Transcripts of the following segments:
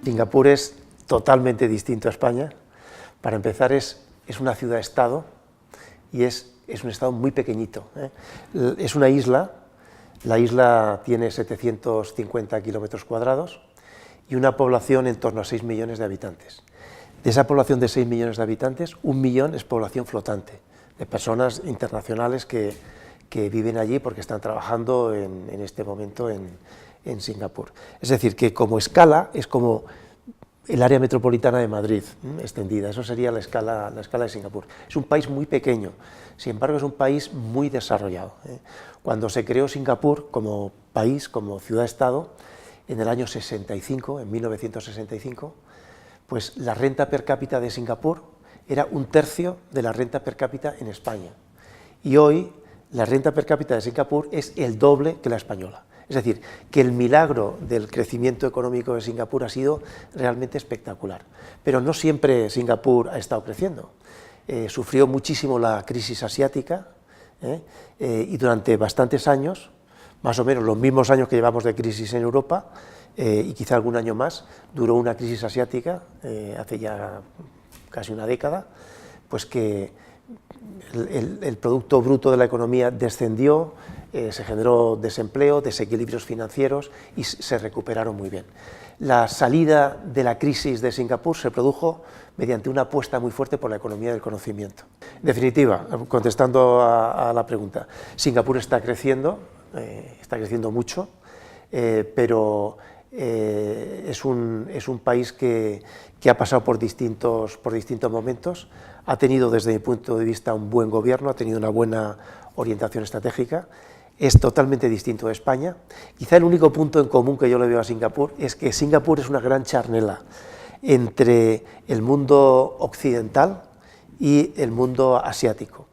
Singapur es totalmente distinto a España. Para empezar, es una ciudad-estado y es un estado muy pequeñito, ¿eh? Es una isla, la isla tiene 750 kilómetros cuadrados y una población en torno a 6 millones de habitantes. De esa población de 6 millones de habitantes, 1 millón es población flotante, de personas internacionales que viven allí porque están trabajando en este momento en Singapur. Es decir, que como escala es como el área metropolitana de Madrid, extendida, eso sería la escala de Singapur. Es un país muy pequeño, sin embargo es un país muy desarrollado. Cuando se creó Singapur como país, como ciudad-estado, en el año 65, en 1965, pues la renta per cápita de Singapur era 1/3 de la renta per cápita en España. Y hoy la renta per cápita de Singapur es el doble que la española. Es decir, que el milagro del crecimiento económico de Singapur ha sido realmente espectacular. Pero no siempre Singapur ha estado creciendo. Sufrió muchísimo la crisis asiática y durante bastantes años, más o menos los mismos años que llevamos de crisis en Europa, y quizá algún año más, duró una crisis asiática, hace ya casi una década, pues que el Producto Bruto de la economía descendió, se generó desempleo, desequilibrios financieros y se recuperaron muy bien. La salida de la crisis de Singapur se produjo mediante una apuesta muy fuerte por la economía del conocimiento. En definitiva, contestando a la pregunta, Singapur está creciendo mucho, pero es un país que ha pasado por distintos momentos, ha tenido desde mi punto de vista un buen gobierno, ha tenido una buena orientación estratégica, es totalmente distinto de España. Quizá el único punto en común que yo le veo a Singapur es que Singapur es una gran charnela entre el mundo occidental y el mundo asiático.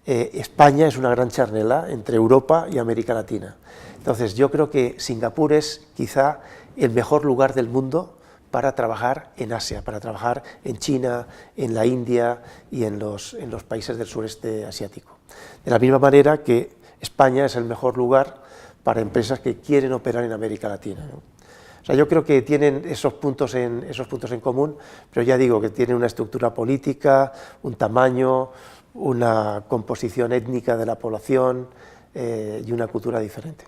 España es una gran charnela entre Europa y América Latina. Entonces yo creo que Singapur es quizá el mejor lugar del mundo para trabajar en Asia, para trabajar en China, en la India y en los países del sureste asiático. De la misma manera que España es el mejor lugar para empresas que quieren operar en América Latina, ¿no? O sea, yo creo que tienen esos puntos en común, pero ya digo que tienen una estructura política, un tamaño, una composición étnica de la población y una cultura diferente.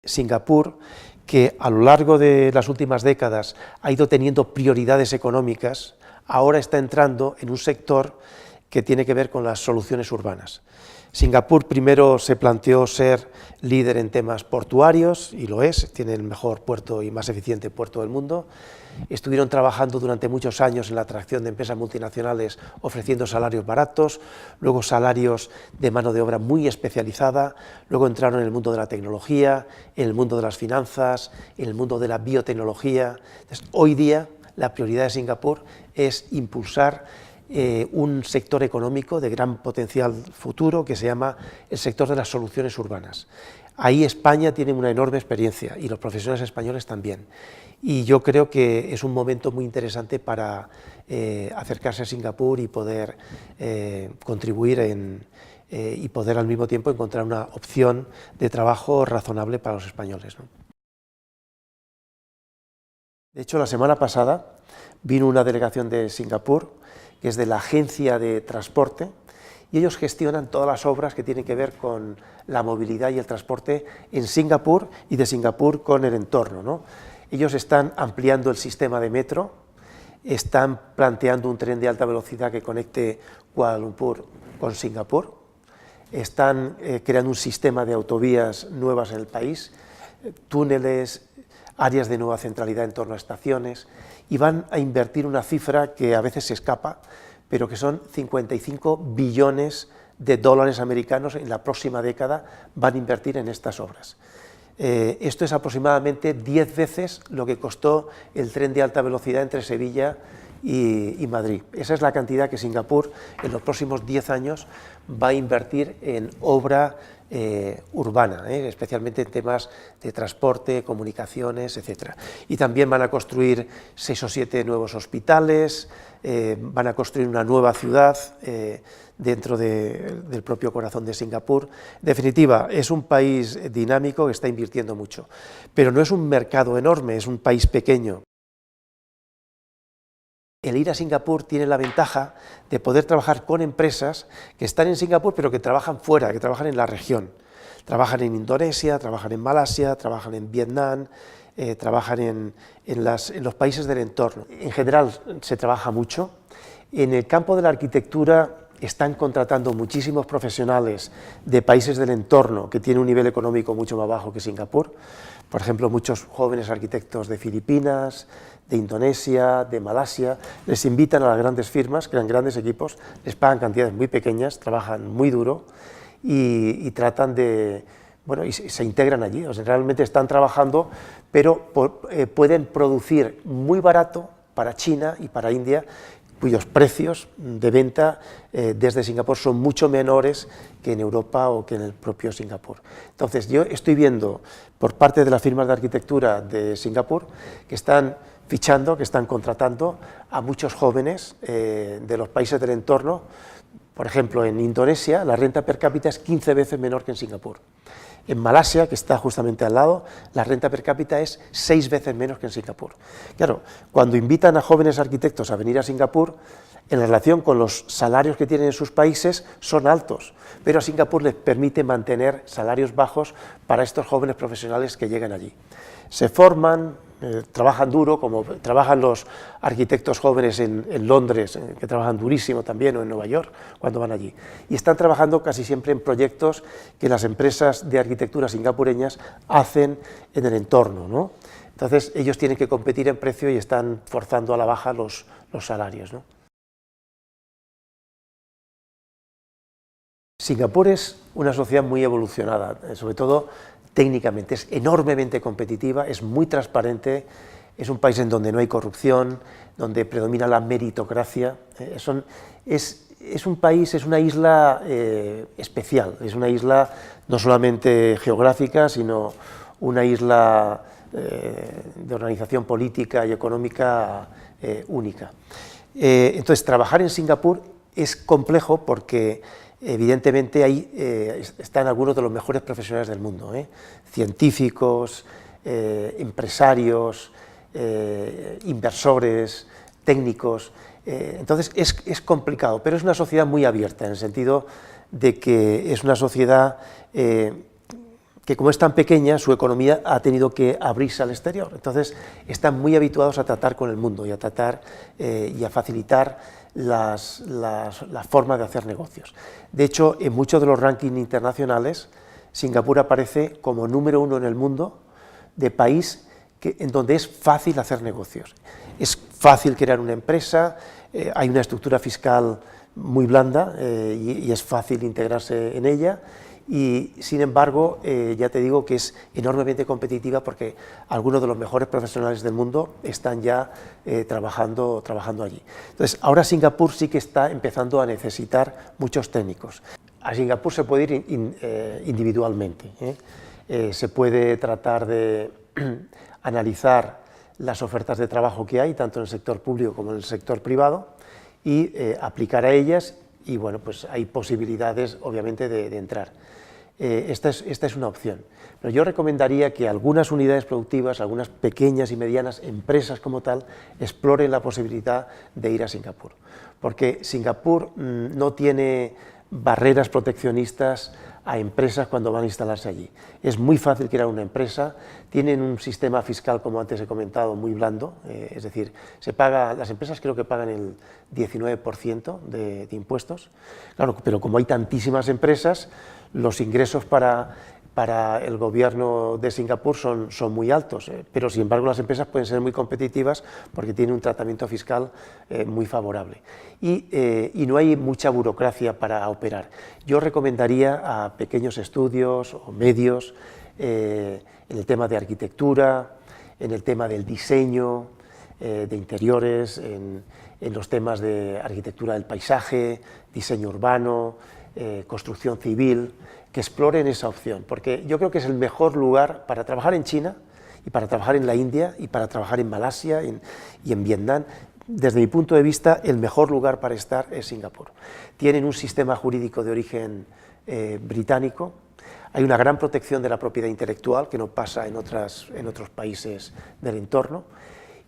Singapur, que a lo largo de las últimas décadas ha ido teniendo prioridades económicas, ahora está entrando en un sector que tiene que ver con las soluciones urbanas. Singapur primero se planteó ser líder en temas portuarios, y lo es, tiene el mejor puerto y más eficiente puerto del mundo. Estuvieron trabajando durante muchos años en la atracción de empresas multinacionales ofreciendo salarios baratos, luego salarios de mano de obra muy especializada, luego entraron en el mundo de la tecnología, en el mundo de las finanzas, en el mundo de la biotecnología. Entonces, hoy día la prioridad de Singapur es impulsar un sector económico de gran potencial futuro que se llama el sector de las soluciones urbanas. Ahí España tiene una enorme experiencia y los profesionales españoles también. Y yo creo que es un momento muy interesante para acercarse a Singapur y poder contribuir y poder al mismo tiempo encontrar una opción de trabajo razonable para los españoles, ¿no? De hecho, la semana pasada vino una delegación de Singapur, que es de la Agencia de Transporte, y ellos gestionan todas las obras que tienen que ver con la movilidad y el transporte en Singapur y de Singapur con el entorno, ¿no? Ellos están ampliando el sistema de metro, están planteando un tren de alta velocidad que conecte Kuala Lumpur con Singapur, están creando un sistema de autovías nuevas en el país, túneles, áreas de nueva centralidad en torno a estaciones, y van a invertir una cifra que a veces se escapa, pero que son 55 billones de dólares americanos en la próxima década van a invertir en estas obras. Esto es aproximadamente 10 veces lo que costó el tren de alta velocidad entre Sevilla y Madrid. Esa es la cantidad que Singapur en los próximos 10 años va a invertir en obra urbana, especialmente en temas de transporte, comunicaciones, etc. Y también van a construir 6 o 7 nuevos hospitales, van a construir una nueva ciudad dentro del propio corazón de Singapur. En definitiva, es un país dinámico que está invirtiendo mucho, pero no es un mercado enorme, es un país pequeño. El ir a Singapur tiene la ventaja de poder trabajar con empresas que están en Singapur pero que trabajan fuera, que trabajan en la región. Trabajan en Indonesia, trabajan en Malasia, trabajan en Vietnam, trabajan en los países del entorno. En general se trabaja mucho. En el campo de la arquitectura están contratando muchísimos profesionales de países del entorno que tienen un nivel económico mucho más bajo que Singapur. Por ejemplo, muchos jóvenes arquitectos de Filipinas, de Indonesia, de Malasia, les invitan a las grandes firmas, crean grandes equipos, les pagan cantidades muy pequeñas, trabajan muy duro y tratan de, bueno, y se integran allí, o sea, realmente están trabajando, pero pueden producir muy barato para China y para India, cuyos precios de venta desde Singapur son mucho menores que en Europa o que en el propio Singapur. Entonces, yo estoy viendo por parte de las firmas de arquitectura de Singapur que están fichando, que están contratando a muchos jóvenes de los países del entorno. Por ejemplo, en Indonesia la renta per cápita es 15 veces menor que en Singapur. En Malasia, que está justamente al lado, la renta per cápita es 6 veces menos que en Singapur. Claro, cuando invitan a jóvenes arquitectos a venir a Singapur, en relación con los salarios que tienen en sus países, son altos, pero a Singapur les permite mantener salarios bajos para estos jóvenes profesionales que llegan allí. Se forman, trabajan duro, como trabajan los arquitectos jóvenes en Londres, que trabajan durísimo también, o en Nueva York, cuando van allí. Y están trabajando casi siempre en proyectos que las empresas de arquitectura singapureñas hacen en el entorno, ¿no? Entonces, ellos tienen que competir en precio y están forzando a la baja los salarios, ¿no? Singapur es una sociedad muy evolucionada, sobre todo técnicamente, es enormemente competitiva, es muy transparente, es un país en donde no hay corrupción, donde predomina la meritocracia, es un país, es una isla especial, es una isla no solamente geográfica, sino una isla de organización política y económica única. Entonces, trabajar en Singapur es complejo porque evidentemente ahí están algunos de los mejores profesionales del mundo, científicos, empresarios, inversores, técnicos. Entonces es complicado, pero es una sociedad muy abierta, en el sentido de que es una sociedad que, como es tan pequeña, su economía ha tenido que abrirse al exterior. Entonces están muy habituados a tratar con el mundo y a tratar y a facilitar la forma de hacer negocios. De hecho, en muchos de los rankings internacionales, Singapur aparece como número 1 en el mundo de país en donde es fácil hacer negocios. Es fácil crear una empresa, hay una estructura fiscal muy blanda y es fácil integrarse en ella. Y, sin embargo, ya te digo que es enormemente competitiva porque algunos de los mejores profesionales del mundo están ya trabajando allí. Entonces, ahora Singapur sí que está empezando a necesitar muchos técnicos. A Singapur se puede ir individualmente, se puede tratar de analizar las ofertas de trabajo que hay, tanto en el sector público como en el sector privado, y aplicar a ellas, y bueno, pues hay posibilidades, obviamente, de entrar. Esta es una opción, pero yo recomendaría que algunas unidades productivas, algunas pequeñas y medianas empresas como tal, exploren la posibilidad de ir a Singapur, porque Singapur no tiene barreras proteccionistas a empresas cuando van a instalarse allí. Es muy fácil crear una empresa, tienen un sistema fiscal, como antes he comentado, muy blando, es decir, las empresas creo que pagan el 19% de impuestos, claro, pero como hay tantísimas empresas, los ingresos para el gobierno de Singapur son muy altos, pero sin embargo las empresas pueden ser muy competitivas porque tienen un tratamiento fiscal muy favorable y no hay mucha burocracia para operar. Yo recomendaría a pequeños estudios o medios en el tema de arquitectura, en el tema del diseño, de interiores, en los temas de arquitectura del paisaje, diseño urbano, construcción civil, que exploren esa opción, porque yo creo que es el mejor lugar para trabajar en China y para trabajar en la India y para trabajar en Malasia y en Vietnam. Desde mi punto de vista, el mejor lugar para estar es Singapur. Tienen un sistema jurídico de origen británico, hay una gran protección de la propiedad intelectual que no pasa en otros países del entorno,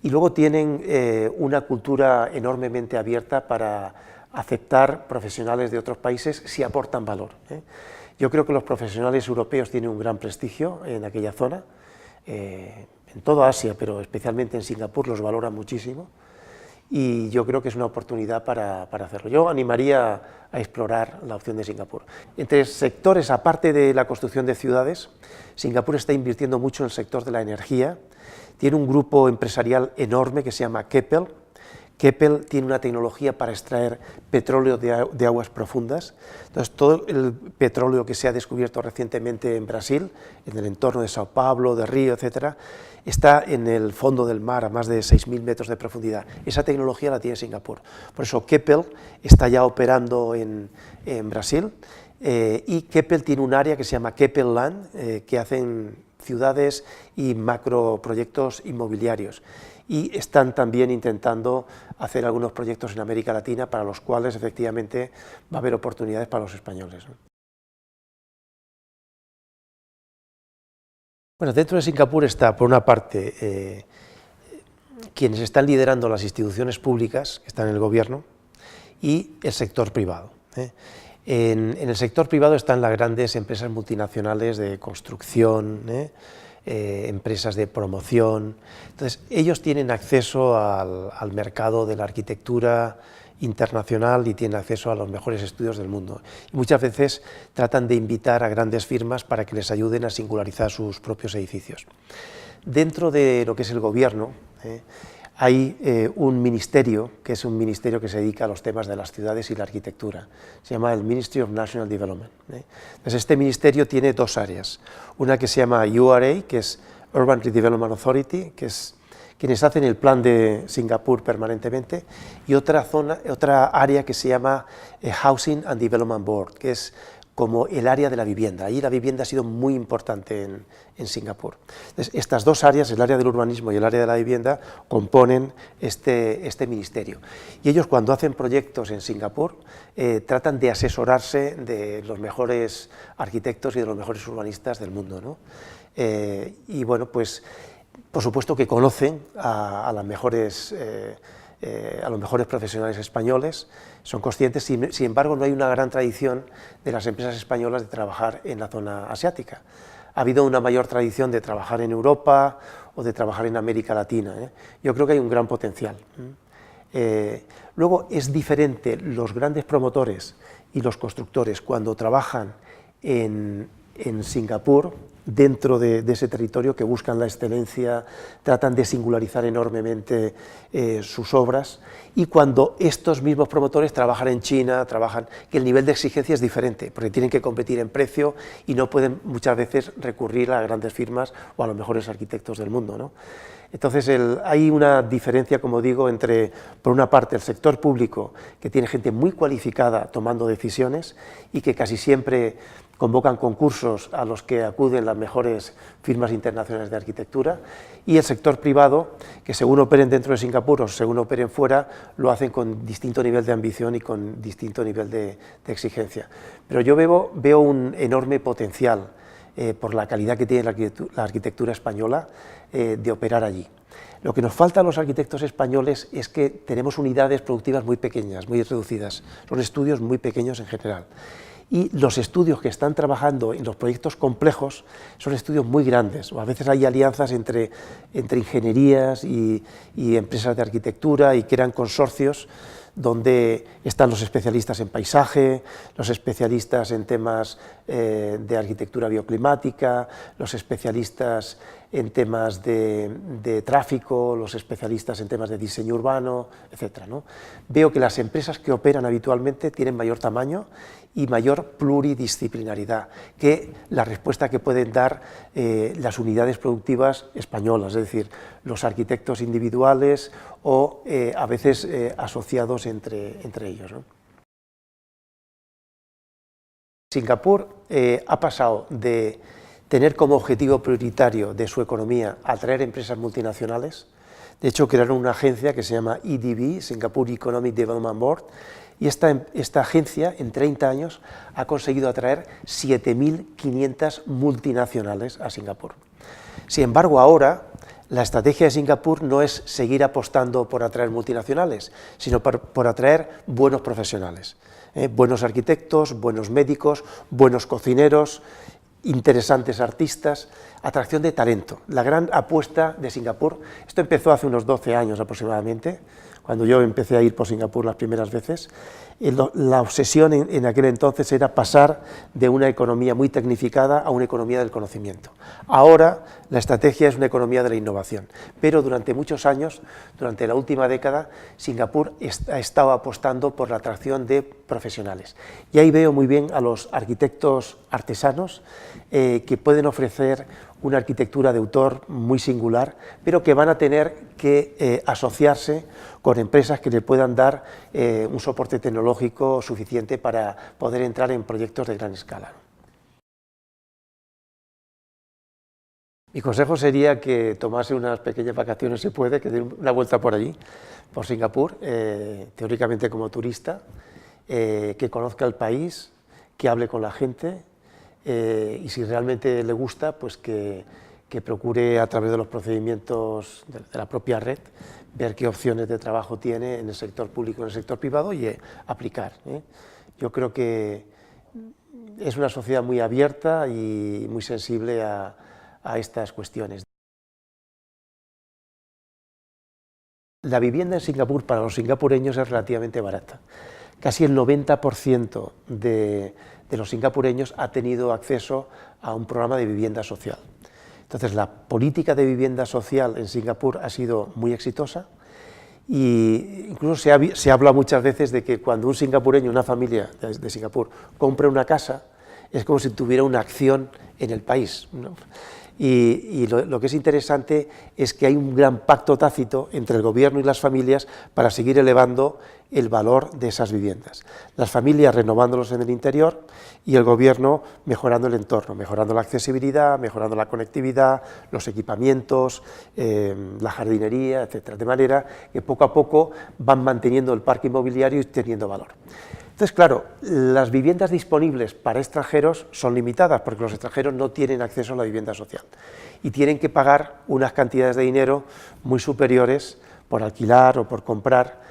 y luego tienen una cultura enormemente abierta para aceptar profesionales de otros países si aportan valor. Yo creo que los profesionales europeos tienen un gran prestigio en aquella zona, en toda Asia, pero especialmente en Singapur los valoran muchísimo, y yo creo que es una oportunidad para hacerlo. Yo animaría a explorar la opción de Singapur. Entre sectores, aparte de la construcción de ciudades, Singapur está invirtiendo mucho en el sector de la energía, tiene un grupo empresarial enorme que se llama Keppel. Keppel tiene una tecnología para extraer petróleo de aguas profundas. Entonces, todo el petróleo que se ha descubierto recientemente en Brasil, en el entorno de Sao Paulo, de Río, etcétera, está en el fondo del mar a más de 6.000 metros de profundidad. Esa tecnología la tiene Singapur. Por eso Keppel está ya operando en Brasil, y Keppel tiene un área que se llama Keppel Land, que hacen ciudades y macroproyectos inmobiliarios, y están también intentando hacer algunos proyectos en América Latina para los cuales efectivamente va a haber oportunidades para los españoles. Bueno, dentro de Singapur está, por una parte, quienes están liderando las instituciones públicas, que están en el gobierno, y el sector privado. En el sector privado están las grandes empresas multinacionales de construcción, empresas de promoción. Entonces, ellos tienen acceso al mercado de la arquitectura internacional y tienen acceso a los mejores estudios del mundo. Y muchas veces tratan de invitar a grandes firmas para que les ayuden a singularizar sus propios edificios. Dentro de lo que es el gobierno, hay un ministerio, que es un ministerio que se dedica a los temas de las ciudades y la arquitectura. Se llama el Ministry of National Development. Entonces, este ministerio tiene dos áreas. Una que se llama URA, que es Urban Redevelopment Authority, que es quienes hacen el plan de Singapur permanentemente, y otra área que se llama Housing and Development Board, que es como el área de la vivienda. Ahí la vivienda ha sido muy importante en Singapur. Entonces, estas dos áreas, el área del urbanismo y el área de la vivienda, componen este ministerio. Y ellos, cuando hacen proyectos en Singapur, tratan de asesorarse de los mejores arquitectos y de los mejores urbanistas del mundo, ¿no? Y bueno, pues por supuesto que conocen a los mejores profesionales españoles, son conscientes, sin embargo no hay una gran tradición de las empresas españolas de trabajar en la zona asiática. Ha habido una mayor tradición de trabajar en Europa o de trabajar en América Latina. Yo creo que hay un gran potencial. Luego es diferente los grandes promotores y los constructores cuando trabajan en Singapur, dentro de ese territorio, que buscan la excelencia, tratan de singularizar enormemente sus obras, y cuando estos mismos promotores trabajan en China, que el nivel de exigencia es diferente, porque tienen que competir en precio y no pueden muchas veces recurrir a grandes firmas o a los mejores arquitectos del mundo, ¿no? Entonces hay una diferencia, como digo, entre, por una parte, el sector público, que tiene gente muy cualificada tomando decisiones y que casi siempre convocan concursos a los que acuden las mejores firmas internacionales de arquitectura, y el sector privado, que según operen dentro de Singapur o según operen fuera, lo hacen con distinto nivel de ambición y con distinto nivel de exigencia. Pero yo veo un enorme potencial por la calidad que tiene la arquitectura española de operar allí. Lo que nos falta a los arquitectos españoles es que tenemos unidades productivas muy pequeñas, muy reducidas, son estudios muy pequeños en general. Y los estudios que están trabajando en los proyectos complejos son estudios muy grandes, o a veces hay alianzas entre ingenierías y empresas de arquitectura, y crean consorcios donde están los especialistas en paisaje, los especialistas en temas de arquitectura bioclimática, los especialistas en temas de tráfico, los especialistas en temas de diseño urbano, etcétera, ¿no? Veo que las empresas que operan habitualmente tienen mayor tamaño y mayor pluridisciplinaridad que la respuesta que pueden dar las unidades productivas españolas, es decir, los arquitectos individuales o a veces asociados entre ellos, ¿no? Singapur ha pasado de tener como objetivo prioritario de su economía atraer empresas multinacionales. De hecho, crearon una agencia que se llama EDB, Singapore Economic Development Board, y esta agencia en 30 años ha conseguido atraer 7.500 multinacionales a Singapur. Sin embargo, ahora la estrategia de Singapur no es seguir apostando por atraer multinacionales, sino por atraer buenos profesionales, buenos arquitectos, buenos médicos, buenos cocineros, interesantes artistas, atracción de talento. La gran apuesta de Singapur, esto empezó hace unos 12 años aproximadamente, cuando yo empecé a ir por Singapur las primeras veces. La obsesión en aquel entonces era pasar de una economía muy tecnificada a una economía del conocimiento. Ahora la estrategia es una economía de la innovación, pero durante muchos años, durante la última década, Singapur ha estado apostando por la atracción de profesionales. Y ahí veo muy bien a los arquitectos artesanos que pueden ofrecer una arquitectura de autor muy singular, pero que van a tener que asociarse con empresas que le puedan dar un soporte tecnológico suficiente para poder entrar en proyectos de gran escala. Mi consejo sería que tomase unas pequeñas vacaciones, si puede, que dé una vuelta por allí, por Singapur, teóricamente como turista, que conozca el país, que hable con la gente, y si realmente le gusta, pues que procure a través de los procedimientos de la propia red ver qué opciones de trabajo tiene en el sector público y en el sector privado y aplicar. Yo creo que es una sociedad muy abierta y muy sensible a estas cuestiones. La vivienda en Singapur para los singapureños es relativamente barata. Casi el 90% de los singapureños ha tenido acceso a un programa de vivienda social. Entonces, la política de vivienda social en Singapur ha sido muy exitosa y incluso se habla muchas veces de que cuando un singapureño, una familia de Singapur, compra una casa, es como si tuviera una acción en el país, ¿no? Y lo que es interesante es que hay un gran pacto tácito entre el gobierno y las familias para seguir elevando el valor de esas viviendas. Las familias renovándolos en el interior y el gobierno mejorando el entorno, mejorando la accesibilidad, mejorando la conectividad, los equipamientos, la jardinería, etcétera, de manera que poco a poco van manteniendo el parque inmobiliario y teniendo valor. Entonces, claro, las viviendas disponibles para extranjeros son limitadas porque los extranjeros no tienen acceso a la vivienda social y tienen que pagar unas cantidades de dinero muy superiores por alquilar o por comprar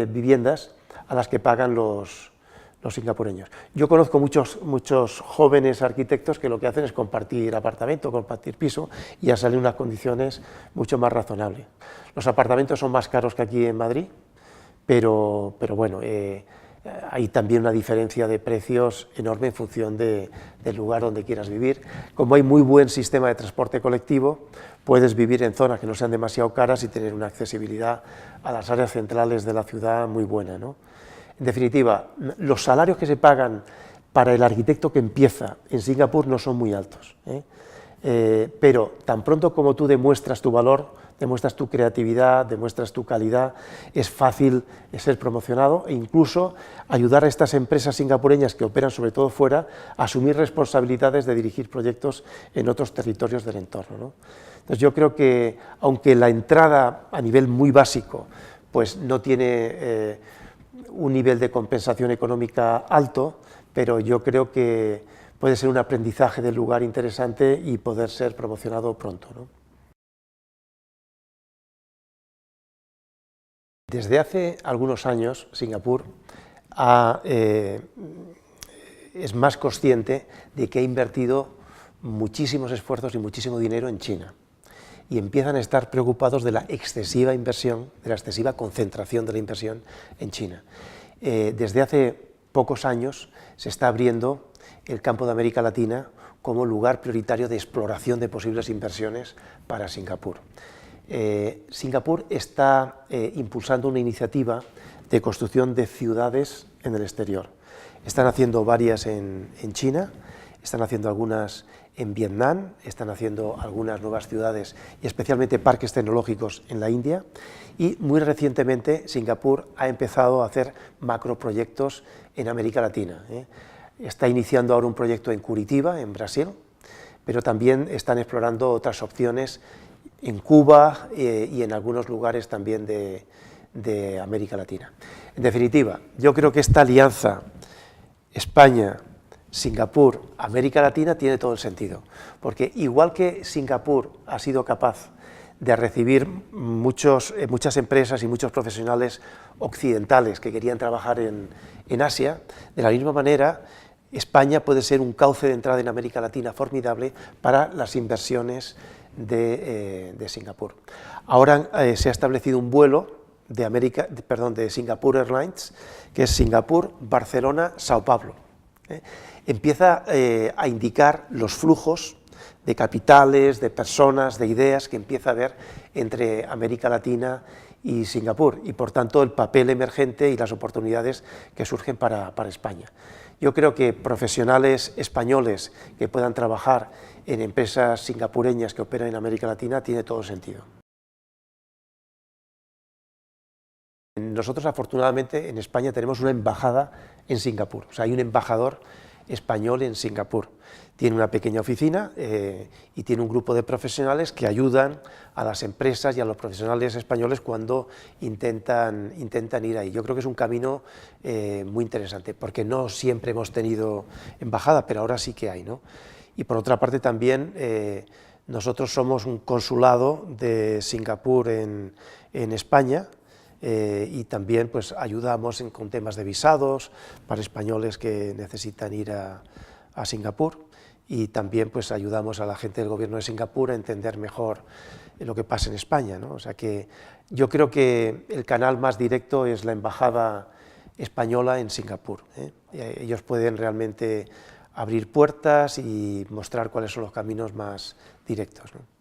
viviendas a las que pagan los singapureños. Yo conozco muchos jóvenes arquitectos que lo que hacen es compartir apartamento, compartir piso y ya salen unas condiciones mucho más razonables. Los apartamentos son más caros que aquí en Madrid, pero bueno, hay también una diferencia de precios enorme en función del lugar donde quieras vivir. Como hay muy buen sistema de transporte colectivo, puedes vivir en zonas que no sean demasiado caras y tener una accesibilidad a las áreas centrales de la ciudad muy buena, ¿no? En definitiva, los salarios que se pagan para el arquitecto que empieza en Singapur no son muy altos, pero tan pronto como tú demuestras tu valor, demuestras tu creatividad, demuestras tu calidad, es fácil ser promocionado e incluso ayudar a estas empresas singapureñas que operan sobre todo fuera a asumir responsabilidades de dirigir proyectos en otros territorios del entorno, ¿no? Entonces yo creo que aunque la entrada a nivel muy básico pues no tiene un nivel de compensación económica alto, pero yo creo que puede ser un aprendizaje del lugar interesante y poder ser promocionado pronto, ¿no? Desde hace algunos años, Singapur es más consciente de que ha invertido muchísimos esfuerzos y muchísimo dinero en China y empiezan a estar preocupados de la excesiva inversión, de la excesiva concentración de la inversión en China. Desde hace pocos años se está abriendo el campo de América Latina como lugar prioritario de exploración de posibles inversiones para Singapur. Singapur está impulsando una iniciativa de construcción de ciudades en el exterior. Están haciendo varias en China, están haciendo algunas en Vietnam, están haciendo algunas nuevas ciudades y especialmente parques tecnológicos en la India, y muy recientemente Singapur ha empezado a hacer macroproyectos en América Latina. Está iniciando ahora un proyecto en Curitiba, en Brasil, pero también están explorando otras opciones en Cuba y en algunos lugares también de América Latina. En definitiva, yo creo que esta alianza España, Singapur, América Latina tiene todo el sentido, porque igual que Singapur ha sido capaz de recibir muchas empresas y muchos profesionales occidentales que querían trabajar en Asia, de la misma manera España puede ser un cauce de entrada en América Latina formidable para las inversiones de Singapur. Ahora se ha establecido un vuelo de Singapore Airlines, que es Singapur, Barcelona, Sao Paulo. Empieza a indicar los flujos de capitales, de personas, de ideas que empieza a haber entre América Latina y Singapur, y por tanto el papel emergente y las oportunidades que surgen para España. Yo creo que profesionales españoles que puedan trabajar en empresas singapureñas que operan en América Latina tiene todo sentido. Nosotros, afortunadamente, en España tenemos una embajada en Singapur, o sea, hay un embajador español en Singapur. Tiene una pequeña oficina y tiene un grupo de profesionales que ayudan a las empresas y a los profesionales españoles cuando intentan ir ahí. Yo creo que es un camino muy interesante, porque no siempre hemos tenido embajada, pero ahora sí que hay, ¿no? Y por otra parte también nosotros somos un consulado de Singapur en España, y también pues ayudamos con temas de visados para españoles que necesitan ir a Singapur, y también pues ayudamos a la gente del gobierno de Singapur a entender mejor lo que pasa en España, ¿no? O sea que yo creo que el canal más directo es la embajada española en Singapur, ¿eh? Ellos pueden realmente abrir puertas y mostrar cuáles son los caminos más directos, ¿no?